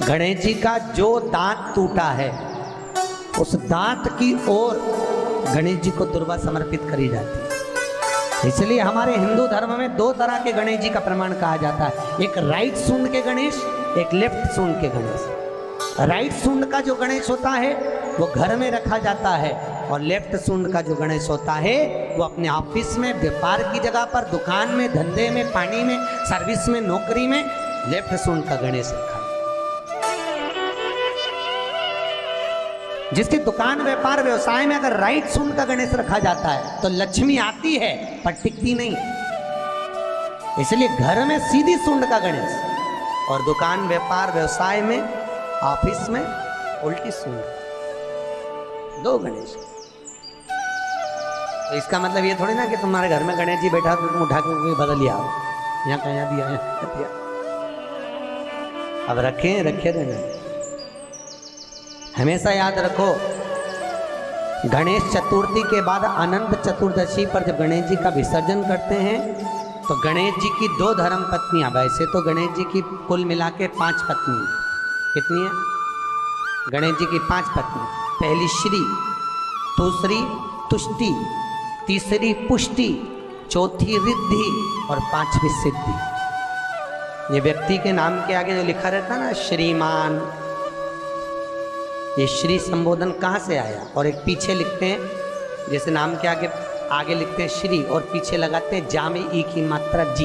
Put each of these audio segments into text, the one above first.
गणेश जी का जो दांत टूटा है उस दांत की ओर गणेश जी को दुर्वा समर्पित करी जाती है। इसलिए हमारे हिंदू धर्म में दो तरह के गणेश जी का प्रमाण कहा जाता है, एक राइट सूंड के गणेश, एक लेफ्ट सूंड के गणेश। राइट सूंड का जो गणेश होता है वो घर में रखा जाता है, और लेफ्ट सूंड का जो गणेश होता है वो अपने ऑफिस में, व्यापार की जगह पर, दुकान में, धंधे में, पानी में, सर्विस में, नौकरी में लेफ्ट सूंड का गणेश रखा। जिसकी दुकान, व्यापार, व्यवसाय में अगर राइट सूंड का गणेश रखा जाता है तो लक्ष्मी आती है पर टिकती नहीं। इसलिए घर में सीधी सूंड का गणेश और दुकान, व्यापार, व्यवसाय में, ऑफिस में उल्टी सूंड, दो गणेश। तो इसका मतलब ये थोड़ी ना कि तुम्हारे घर में गणेश जी बैठा तो तुम उठा के बदल लिया, यहाँ कहीं दिया। अब रखे रहना। हमेशा याद रखो, गणेश चतुर्थी के बाद अनंत चतुर्दशी पर जब गणेश जी का विसर्जन करते हैं तो गणेश जी की दो धर्म पत्नियां, वैसे तो गणेश जी की कुल मिला के 5 पत्नी, कितनी है? गणेश जी की 5 पत्नी। पहली श्री, दूसरी तुष्टि, तीसरी पुष्टि, चौथी रिद्धि और 5वीं सिद्धि। ये व्यक्ति के नाम के आगे जो लिखा रहता है ना, श्रीमान, ये श्री संबोधन कहाँ से आया? और एक पीछे लिखते हैं, जैसे नाम के आगे लिखते हैं श्री और पीछे लगाते हैं जा में ई की मात्रा जी।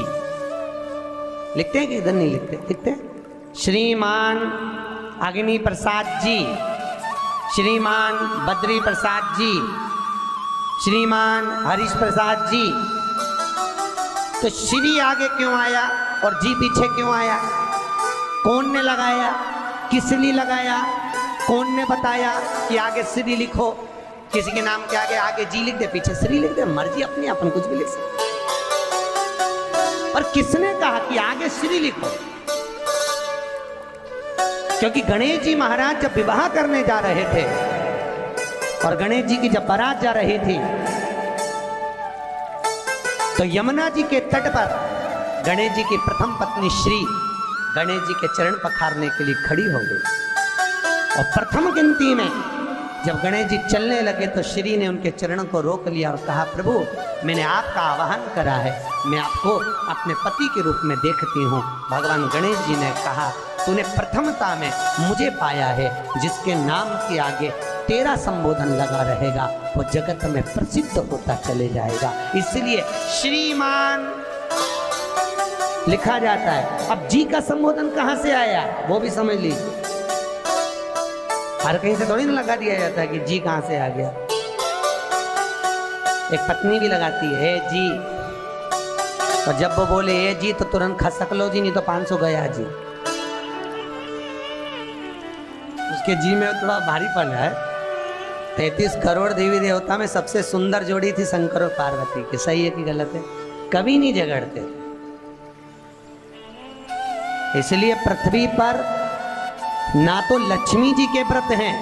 लिखते हैं कि इधर नहीं लिखते? लिखते हैं श्रीमान अग्नि प्रसाद जी, श्रीमान बद्री प्रसाद जी, श्रीमान हरीश प्रसाद जी। तो श्री आगे क्यों आया और जी पीछे क्यों आया? कौन ने लगाया? किस लिए लगाया? कौन ने बताया कि आगे श्री लिखो? किसी के नाम के आगे जी लिख दे, पीछे श्री लिख दे, मर्जी अपनी, अपन कुछ भी लिख सकते। और किसने कहा कि आगे श्री लिखो? क्योंकि गणेश जी महाराज जब विवाह करने जा रहे थे और गणेश जी की जब बारात जा रही थी तो यमुना जी के तट पर गणेश जी की प्रथम पत्नी श्री गणेश जी के चरण पखारने के लिए खड़ी हो गई। और प्रथम गिनती में जब गणेश जी चलने लगे तो श्री ने उनके चरणों को रोक लिया और कहा, प्रभु मैंने आपका आवाहन करा है, मैं आपको अपने पति के रूप में देखती हूँ। भगवान गणेश जी ने कहा, तूने प्रथमता में मुझे पाया है, जिसके नाम के आगे तेरा संबोधन लगा रहेगा वो जगत में प्रसिद्ध होता चले जाएगा। इसलिए श्रीमान लिखा जाता है। अब जी का संबोधन कहाँ से आया वो भी समझ लीजिए। हर कहीं से थोड़ी ना लगा दिया जाता है कि जी कहाँ से आ गया। एक पत्नी भी लगाती है ए जी, और जब वो बोले ए जी तो तुरंत खसक लो जी, नहीं तो 500 गया जी। उसके जी में थोड़ा भारीपन है। 33 करोड़ देवी देवता में सबसे सुंदर जोड़ी थी शंकर और पार्वती की। सही है कि गलत है? कभी नहीं झगड़ते। इसलिए पृथ्वी पर ना तो लक्ष्मी जी के व्रत हैं,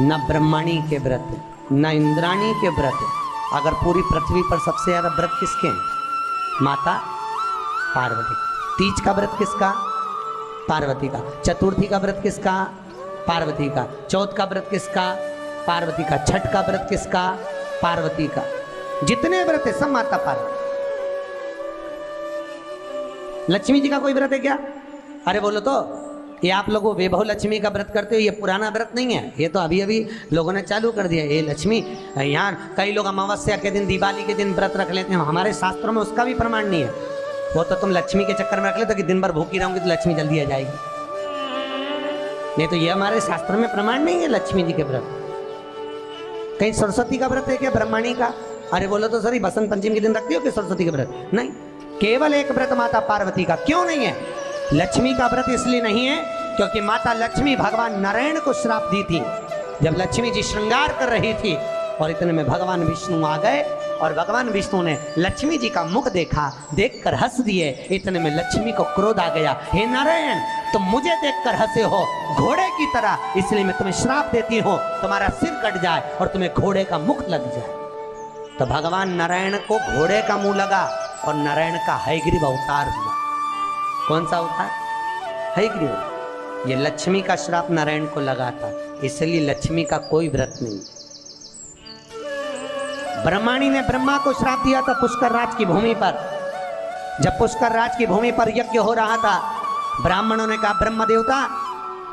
न ब्रह्मणी के व्रत, न इंद्राणी के व्रत। अगर पूरी पृथ्वी पर सबसे ज्यादा व्रत किसके हैं? माता पार्वती। तीज का व्रत किसका? पार्वती का। चतुर्थी का व्रत किसका? पार्वती का। चौथ का व्रत किसका? पार्वती का। छठ का व्रत किसका? पार्वती का। जितने व्रत है सब माता पार्वती। लक्ष्मी जी का कोई व्रत है क्या? अरे बोलो तो, ये आप लोग वैभव लक्ष्मी का व्रत करते हो, ये पुराना व्रत नहीं है, ये तो अभी अभी लोगों ने चालू कर दिया। ये लक्ष्मी, यहाँ कई लोग अमावस्या के दिन, दिवाली के दिन व्रत रख लेते हैं, हमारे शास्त्रों में उसका भी प्रमाण नहीं है। वो तो तुम लक्ष्मी के चक्कर में रख लेते कि दिन भर भूखी रहूंगी तो लक्ष्मी जल्दी आ जाएगी। नहीं तो ये हमारे शास्त्र में प्रमाण नहीं है लक्ष्मी जी के व्रत। कहीं सरस्वती का व्रत है क्या? ब्रह्मणी का? अरे बोलो तो सर, बसंत पंचमी के दिन रखती हो कि सरस्वती के व्रत? नहीं, केवल एक व्रत माता पार्वती का। क्यों नहीं है? लक्ष्मी का व्रत इसलिए नहीं है क्योंकि माता लक्ष्मी भगवान नारायण को श्राप दी थी। जब लक्ष्मी जी श्रृंगार कर रही थी और इतने में भगवान विष्णु आ गए और भगवान विष्णु ने लक्ष्मी जी का मुख देखा, देखकर हंस दिए। इतने में लक्ष्मी को क्रोध आ गया, हे नारायण तुम मुझे देखकर हंसे हो घोड़े की तरह, इसलिए मैं तुम्हें श्राप देती हूँ, तुम्हारा सिर कट जाए और तुम्हें घोड़े का मुख लग जाए। तो भगवान नारायण को घोड़े का मुंह लगा और नारायण का हयग्रीव अवतार हुआ। कौन सा अवतार? हयग्रीव। ये लक्ष्मी का श्राप नारायण को लगा था, इसलिए लक्ष्मी का कोई व्रत नहीं। ब्रह्माणी ने ब्रह्मा को श्राप दिया था पुष्कर राज की भूमि पर। जब पुष्कर राज की भूमि पर यज्ञ हो रहा था, ब्राह्मणों ने कहा ब्रह्म देवता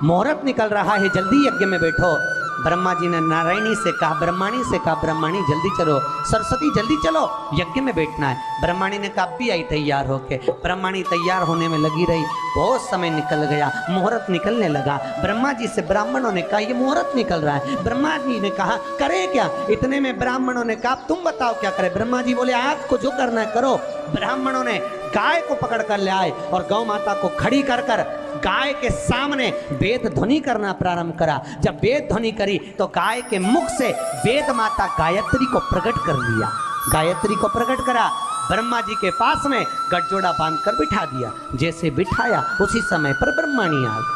मुहूर्त निकल रहा है, जल्दी यज्ञ में बैठो। ब्रह्मा जी ने नारायणी से कहा, ब्रह्माणी से कहा, ब्रह्माणी जल्दी चलो, सरस्वती जल्दी चलो, यज्ञ में बैठना है। ब्रह्माणी ने कहा भी आई तैयार होके। ब्रह्माणी तैयार होने में लगी रही, बहुत समय निकल गया, मुहूर्त निकलने लगा। ब्रह्मा जी से ब्राह्मणों ने कहा ये मुहूर्त निकल रहा है। ब्रह्मा जी ने कहा करे क्या? इतने में ब्राह्मणों ने कहा तुम बताओ क्या करे? ब्रह्मा जी बोले आपको जो करना है करो। ब्राह्मणों ने गाय को पकड़ कर ले आए और गौ माता को खड़ी कर कर गाय के सामने वेद ध्वनि करना प्रारंभ करा। जब वेद ध्वनि करी तो गाय के मुख से वेद माता गायत्री को प्रकट कर लिया। गायत्री को प्रकट करा, ब्रह्मा जी के पास में गठजोड़ा बांधकर बिठा दिया। जैसे बिठाया उसी समय पर ब्रह्माणी आ गई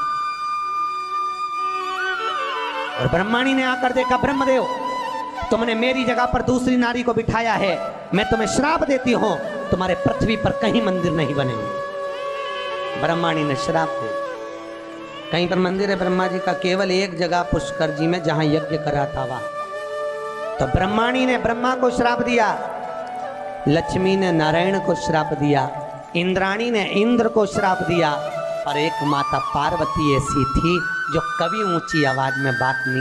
और ब्रह्माणी ने आकर देखा ब्रह्मदेव तुमने मेरी जगह पर दूसरी नारी को बिठाया है, मैं तुम्हें श्राप देती हूं, तुम्हारे पृथ्वी पर कहीं मंदिर नहीं बनेंगे। ब्रह्माणी ने श्राप दिया। कहीं पर मंदिर है ब्रह्मा जी का, केवल एक जगह पुष्कर जी में जहां यज्ञ करा था वहां। तो ब्रह्माणी ने ब्रह्मा को श्राप दिया, लक्ष्मी ने नारायण को श्राप दिया, इंद्राणी ने इंद्र को श्राप दिया और एक माता पार्वती ऐसी थी जो कभी ऊंची आवाज में बात नहीं